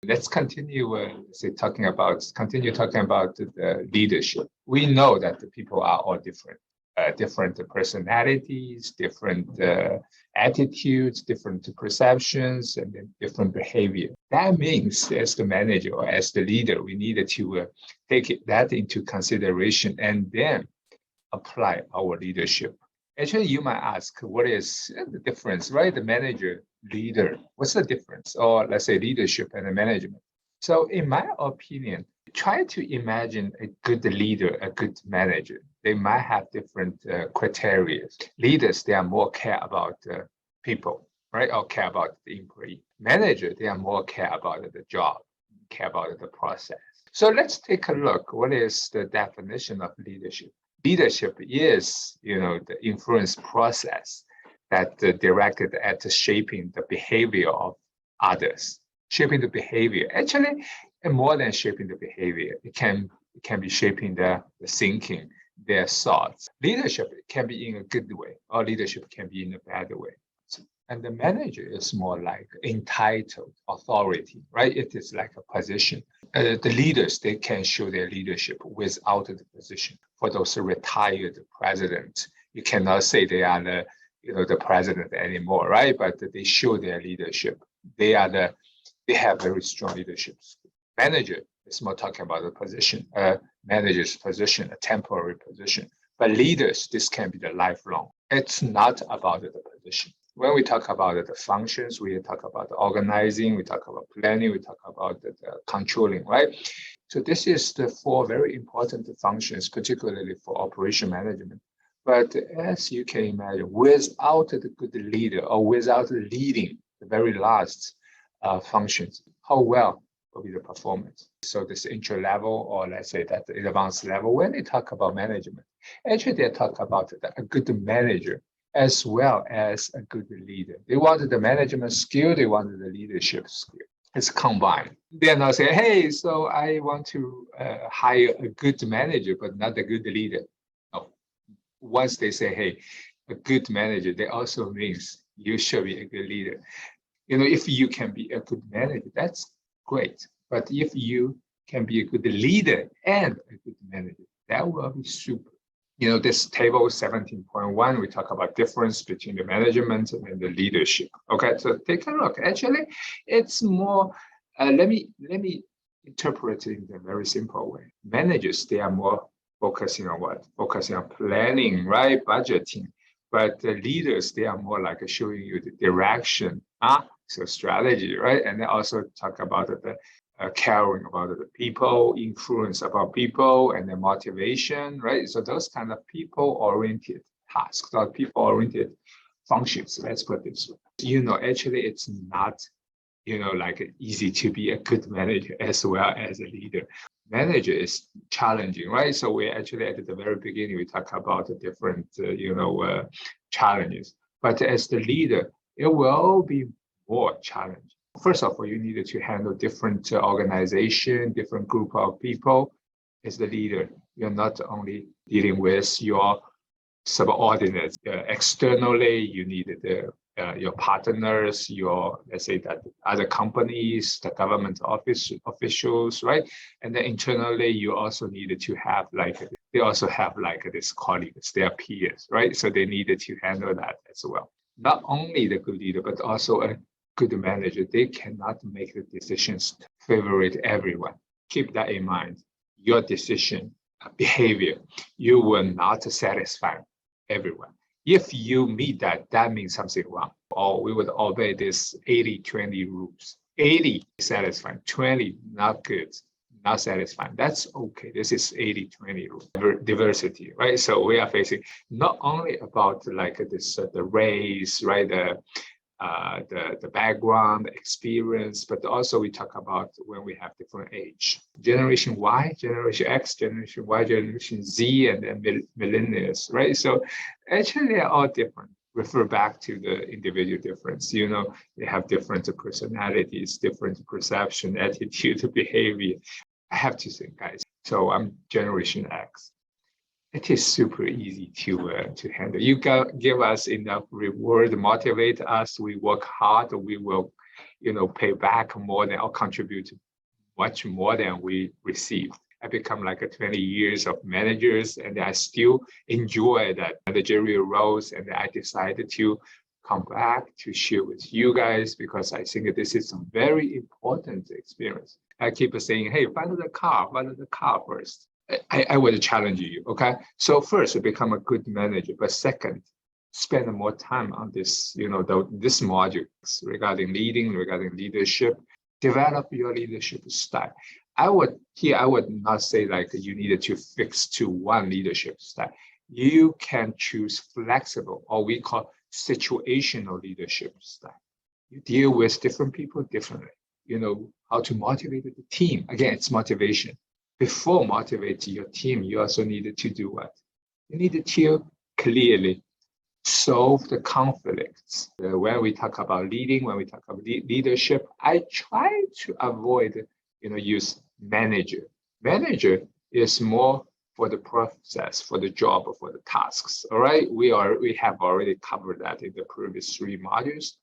Let's continue continue talking about the leadership. We know that the people are all different, different personalities, different attitudes, different perceptions, and then different behavior. That means as the manager or as the leader, we need to take that into consideration and then apply our leadership. Actually, you might ask, what is the difference, right? The manager, leader, what's the difference? Or let's say leadership and the management. So in my opinion, try to imagine a good leader, a good manager. They might have different criteria. Leaders, they are more care about people, right? Or care about the employee. Manager, they are more care about the job, care about the process. So let's take a look. What is the definition of leadership? Leadership is, the influence process that directed at shaping the behavior of others. Shaping the behavior, actually, and more than shaping the behavior, it can be shaping the thinking, their thoughts. Leadership can be in a good way, or leadership can be in a bad way. And the manager is more like entitled authority, right? It is like a position. The leaders, they can show their leadership without the position. For those retired presidents, you cannot say they are the president anymore, right? But they show their leadership. They have very strong leadership. Manager is more talking about the position, manager's position, a temporary position. But leaders, this can be the lifelong. It's not about the position. When we talk about the functions, we talk about the organizing, we talk about planning, we talk about the controlling, right? So this is the 4 very important functions, particularly for operation management. But as you can imagine, without the good leader or without leading the very last functions, how well will be the performance? So this entry level, or let's say that the advanced level, when they talk about management, actually they talk about a good manager as well as a good leader. They wanted the management skill, they wanted the leadership skill. It's combined. They're not saying, hey, so I want to hire a good manager, but not a good leader. No. Once they say, hey, a good manager, that also means you should be a good leader. If you can be a good manager, that's great. But if you can be a good leader and a good manager, that will be super. This table 17.1, we talk about difference between the management and the leadership. Okay, so take a look. Actually, it's more, let me interpret it in a very simple way. Managers, they are more focusing on what? Focusing on planning, right? Budgeting. But the leaders, they are more like showing you the direction, so strategy, right? And they also talk about the caring about the people, influence about people, and the motivation, right? So those kind of people-oriented tasks or people-oriented functions, let's put it this way. Actually, it's not, like easy to be a good manager as well as a leader. Manager is challenging, right? So we actually, at the very beginning, we talk about the different, challenges. But as the leader, it will be more challenging. First of all, you needed to handle different organization, different group of people. As the leader, you're not only dealing with your subordinates externally, you needed your partners, let's say that other companies, the government officials, right? And then internally, you also needed to have they also have these colleagues, their peers, right? So they needed to handle that as well. Not only the good leader, but also a good manager, they cannot make the decisions to favorite everyone. Keep that in mind. Your decision, behavior, you will not satisfy everyone. If you meet that, that means something wrong. Or we would obey this 80-20 rules. 80 satisfying, 20 not good, not satisfying. That's okay. This is 80-20 rule. Diversity, right? So we are facing not only about this the race, right? The background, the experience, but also we talk about when we have different age. Generation Y, Generation X, Generation Y, Generation Z, and then millennials, right? So actually they're all different. Refer back to the individual difference. They have different personalities, different perception, attitude, behavior. I have to say, guys, so I'm Generation X. It is super easy to handle. You give us enough reward, motivate us. We work hard. We will, pay back more than or contribute much more than we received. I become like a 20 years of managers, and I still enjoy that managerial roles. And I decided to come back to share with you guys because I think this is a very important experience. I keep saying, hey, find the car first. I would challenge you, okay? So first, become a good manager, but second, spend more time on this, this modules regarding leading, regarding leadership, develop your leadership style. I would not say like you needed to fix to one leadership style. You can choose flexible, or we call situational leadership style. You deal with different people differently. You know how to motivate the team. Again, it's motivation. Before motivating your team, you also needed to do what? You needed to clearly solve the conflicts. When we talk about leading, when we talk about leadership, I try to avoid, use manager. Manager is more for the process, for the job, for the tasks. All right, we have already covered that in the previous 3 modules.